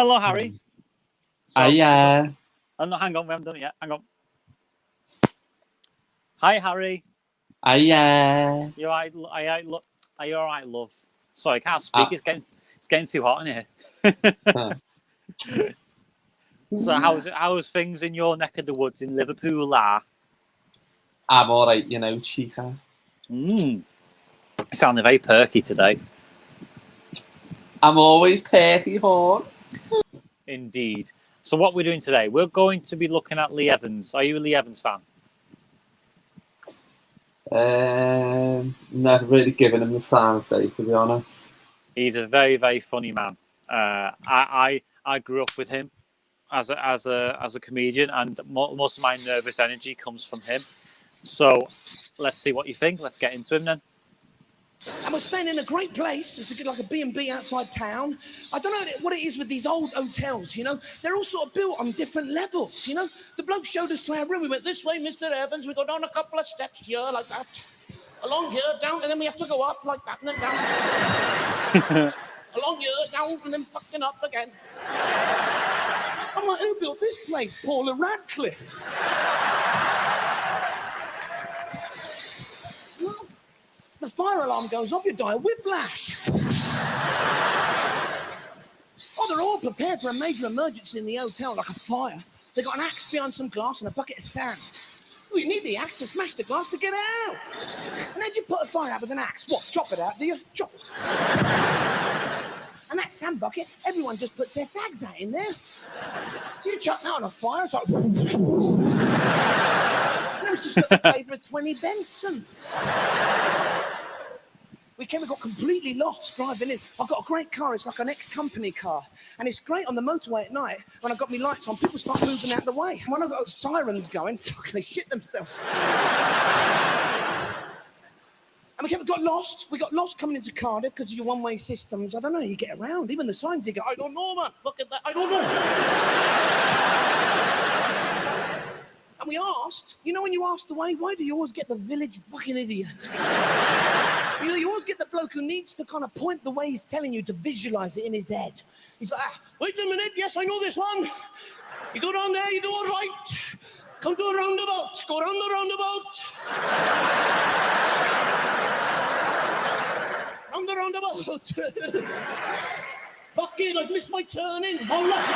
Hello, Harry. Hiya. Oh, no, hang on. We haven't done it yet. Hang on. Hi, Harry. Hiya. You all right? Are you all right, love? Sorry, I can't speak. It's getting too hot in here. So how's things in your neck of the woods in Liverpool? I'm all right, you know, chica. Sounding very perky today. I'm always perky, horn. Indeed. So what we're doing today, we're going to be looking at Lee Evans. Are you a Lee Evans fan? Never really given him the time of day, to be honest. He's a very, very funny man. I grew up with him as a comedian, and most of my nervous energy comes from him. So let's see what you think. Let's get into him then. And we're staying in a great place. It's like a B&B outside town. I don't know what it is with these old hotels, you know. They're all sort of built on different levels, you know. The bloke showed us to our room. We went this way, Mr. Evans. We go down a couple of steps here, like that. Along here, down, and then we have to go up like that, and then down. Along here, down, and then fucking up again. I'm like, who built this place? Paula Radcliffe. The fire alarm goes off, you die of whiplash. Oh, they're all prepared for a major emergency in the hotel, like a fire. They got an axe behind some glass and a bucket of sand. Well, you need the axe to smash the glass to get out. And how'd you put a fire out with an axe? What, chop it out, do you? Chop. And that sand bucket, everyone just puts their fags out in there. You chuck that on a fire, it's like... No, it's just got the flavour of 20 Bensons. We got completely lost driving in. I've got a great car. It's like an ex-company car. And it's great on the motorway at night. When I've got my lights on, people start moving out of the way. And when I've got the sirens going, fuck, they shit themselves. And we got lost. We got lost coming into Cardiff because of your one-way systems. I don't know how you get around. Even the signs, you go, I don't know, man. Look at that. I don't know. And we asked, you know when you ask the way, why do you always get the village fucking idiot? You know, you always get the bloke who needs to kind of point the way he's telling you to visualise it in his head. He's like, wait a minute, yes, I know this one. You go down there, you do all right. Come to a roundabout, go round the roundabout. Round the roundabout. Fuck it, I've missed my turning. Oh, look.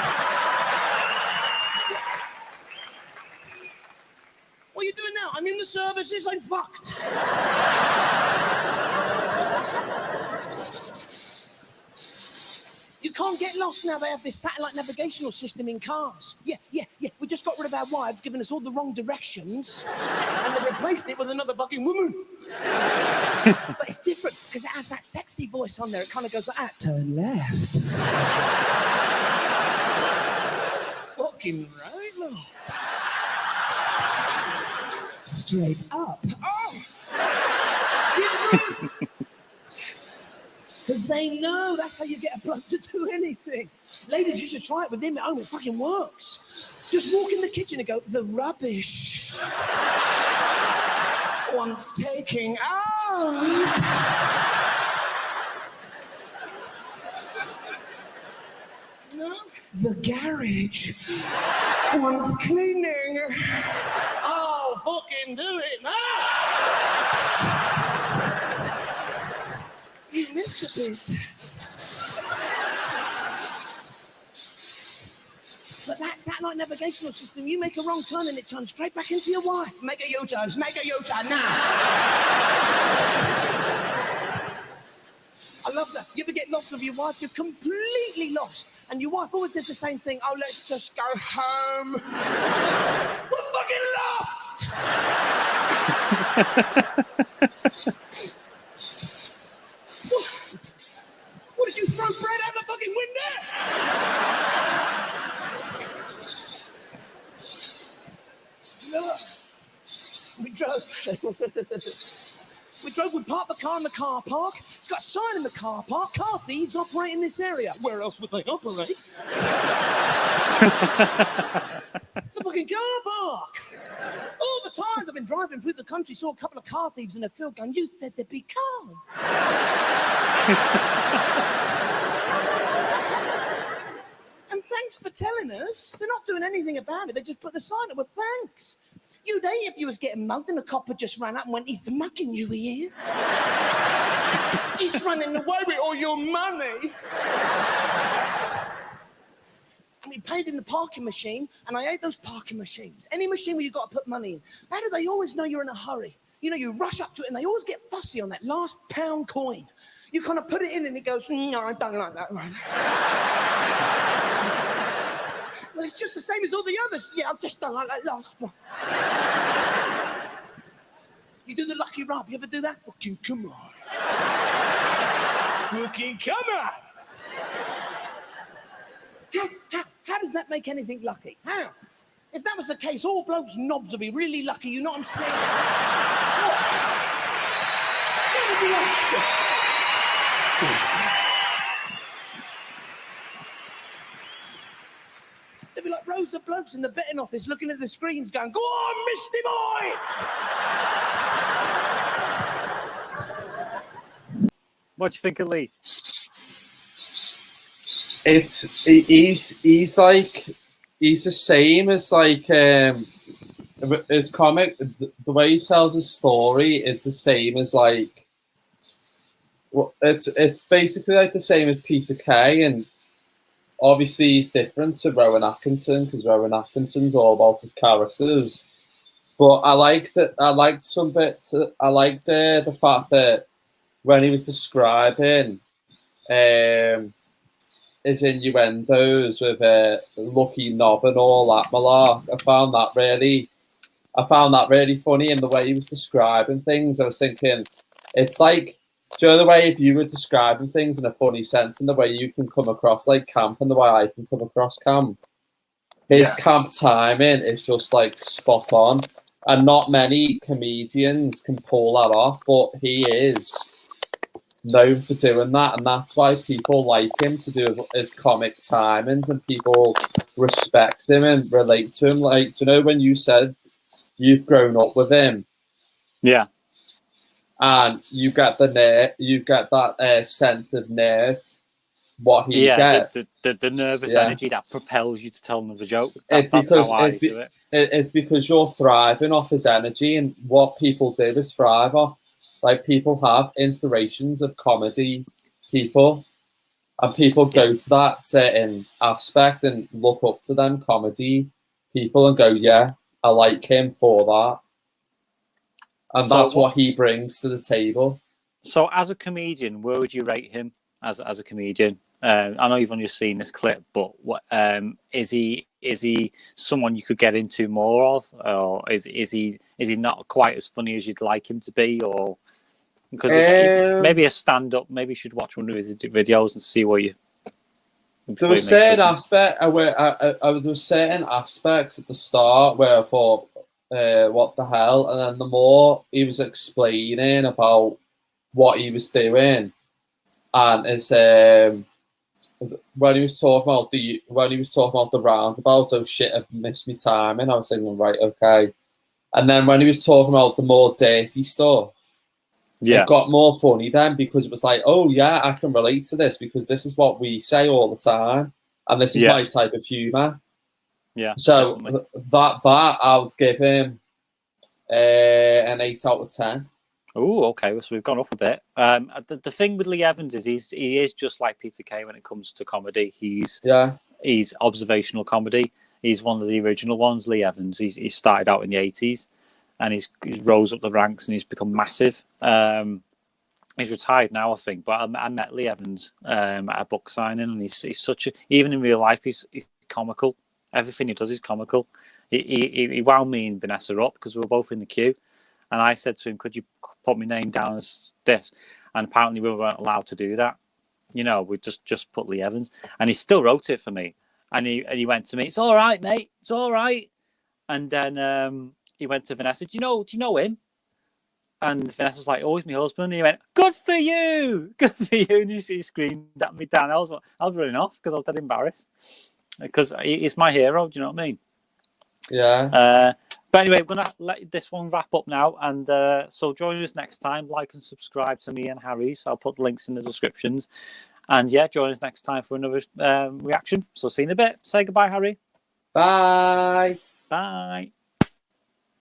What are you doing now? I'm in the services, I'm fucked. You can't get lost now. They have this satellite navigational system in cars. Yeah. We just got rid of our wives, giving us all the wrong directions, and they replaced it with another fucking woman. But it's different, because it has that sexy voice on there. It kind of goes like that. Turn left. Fucking right, love. Straight up. Oh! Because they know that's how you get a bloke to do anything. Ladies, you should try it with him at home. It fucking works. Just walk in the kitchen and go, the rubbish wants taking out. You know? The garage wants cleaning. Oh, fucking do it now. You missed a bit. But that satellite navigational system, you make a wrong turn and it turns straight back into your wife. Make a U-turn now. I love that. You ever get lost with your wife? You're completely lost. And your wife always says the same thing. Oh, let's just go home. We're fucking lost. What did you throw bread out the fucking window? No. We parked the car in the car park. It's got a sign in the car park. Car thieves operate in this area. Where else would they operate? It's a fucking car park. All the times I've been driving through the country, saw a couple of car thieves in a field going, you said there'd be cars. And thanks for telling us. They're not doing anything about it. They just put the sign up with thanks. You'd hate if you was getting mugged and a copper just ran up and went, he's mugging you, he is. He's running away with all your money. And we paid in the parking machine, and I hate those parking machines. Any machine where you've got to put money in. How do they always know you're in a hurry? You know, you rush up to it, and they always get fussy on that last pound coin. You kind of put it in, and it goes, no, I don't like that one. Well, it's just the same as all the others. Yeah, I just don't like that last one. You do the lucky rub. You ever do that? Fucking come on. Fucking come on. How does that make anything lucky? How? If that was the case, all blokes' knobs would be really lucky. You know what I'm saying? What? That would be lucky. There'd be like rows of blokes in the betting office looking at the screens going, go on, Misty boy! What do you think of Lee? He's like, he's the same as like his comic. The way he tells his story is the same as like, well, it's basically like the same as Peter Kay, and obviously he's different to Rowan Atkinson because Rowan Atkinson's all about his characters. But I liked the fact that when he was describing his innuendos with Lucky Knob and all that malark, I found that really funny in the way he was describing things. I was thinking, it's like, do you know the way if you were describing things in a funny sense and the way you can come across like camp and the way I can come across camp? His camp timing is just like spot on. And not many comedians can pull that off, but he is known for doing that, and that's why people like him to do his comic timings, and people respect him and relate to him. Like, do you know when you said you've grown up with him? Yeah. And you get that sense of nerve, what he gets. The nervous energy that propels you to tell another joke. That's how I do it. It's because you're thriving off his energy, and what people do is thrive off. Like, people have inspirations of comedy people, and people go to that certain aspect and look up to them comedy people and go, yeah, I like him for that. And so that's what he brings to the table. So as a comedian, where would you rate him as a comedian? I know you've only seen this clip, but what is he someone you could get into more of, or is he not quite as funny as you'd like him to be, or because maybe a stand-up, maybe you should watch one of his videos and see what you. There was certain aspect where there was certain aspects at the start where I thought, what the hell? And then the more he was explaining about what he was doing, and his when he was talking about the roundabout, oh shit, I've missed my timing. I was thinking, right, okay. And then when he was talking about the more dirty stuff, it got more funny then, because it was like, oh yeah, I can relate to this because this is what we say all the time, and this is my type of humour. Yeah. So definitely. that I would give him an 8 out of 10. Oh, okay. So we've gone up a bit. The thing with Lee Evans is he is just like Peter Kay when it comes to comedy. He's observational comedy. He's one of the original ones, Lee Evans. He started out in the 80s, and he's rose up the ranks and he's become massive. He's retired now, I think. But I met Lee Evans at a book signing, and he's such a, even in real life, he's comical. Everything he does is comical. He wound me and Vanessa up because we were both in the queue. And I said to him, could you put my name down as this? And apparently we weren't allowed to do that. You know, we just put Lee Evans. And he still wrote it for me. And he went to me, it's all right, mate. It's all right. And then he went to Vanessa, do you know him? And Vanessa was like, oh, he's my husband. And he went, good for you. Good for you. And he screamed at me down. I was running off because I was dead embarrassed. Because he's my hero, do you know what I mean? Yeah. But anyway, we're going to let this one wrap up now. And so join us next time. Like and subscribe to me and Harry's. I'll put links in the descriptions. And yeah, join us next time for another reaction. So see you in a bit. Say goodbye, Harry. Bye. Bye.